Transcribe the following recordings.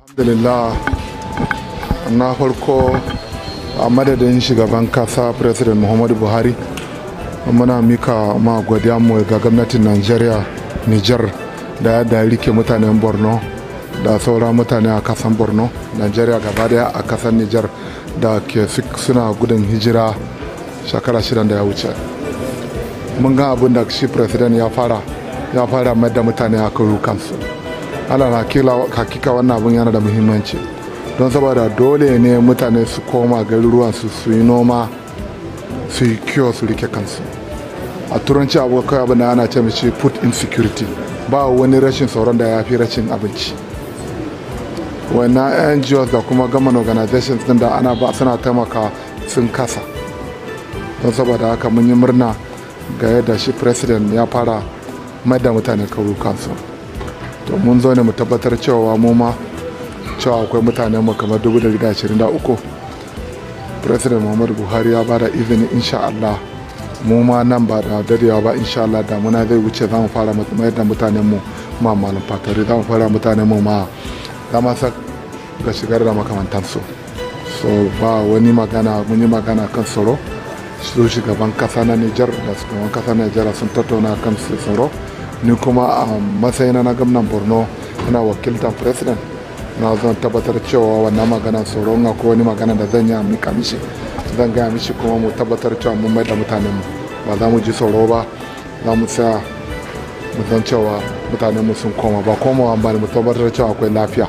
Alhamdulillah, na farko a madadin shugaban kasa President Muhammadu Buhari muna mika ma godiya mu ga gwamnatin Najeriya, Niger da yadda rike mutanen Borno da sauran mutane a kasan Borno, Najeriya gaba daya a kasan Niger da ke suna gudun hijira shekara 6 da ya wuce. Mun ga abin da shi President ya fara mai da mutane a kansu. Ala hakika wannan abin yana da muhimmanci don saboda dole ne mutane su koma garuruwan su yi noma, su yi kiwo, su rike kansu. A turanci abokai abin da ana ce mishi food insecurity, ba wani rashin tsaron da ya fi rashin abinci. Wannan NGOs da kuma government organizations din da ana ba suna taimaka sun kasa, don saboda haka mun yi murna ga yadda shi president ya fara mai da mutane kansu. To mun zo ne mu tabbatar cewa mu ma cewa akwai mutane mu kamar 2023 President Muhammadu Buhari ya bada izini insha Allah mu ma nan ba da dadewa ba insha Allah damuna zai wuce za mu fara mai da mutanen mu ma malam fatari, za mu fara mutanen mu ma za ga shigar da makamantansu. So ba wani magana, mun yi magana kan tsaro, su shugaban kasa na Niger da shugaban kasa na Nigeria sun tattauna kan tsaro. Ni kuma a matsayina na gwamnan Borno ina wakiltar president, na zan tabbatar cewa wannan maganar tsaro na ko wani magana da zan yi a mika mishi, zan gaya mishi kuma mu tabbatar cewa mun mai da mutanen mu, ba za mu ji tsoro ba, za mu tsaya mu san cewa mutanen mu sun koma, ba komawa ba ne, mu tabbatar cewa akwai lafiya.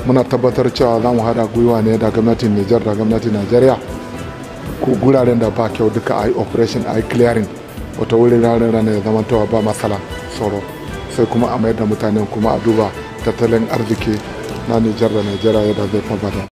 Muna tabbatar cewa za mu hada gwiwa ne da gwamnatin Niger da gwamnatin Najeriya ko guraren da ba kyau duka a yi operation, a yi clearing, wata wurin ranar ya zama tawa ba matsala tsoro, sai kuma a mayar da mutanen kuma a duba tattalin arziki na Nijar da Najeriya yadda zai tabbata.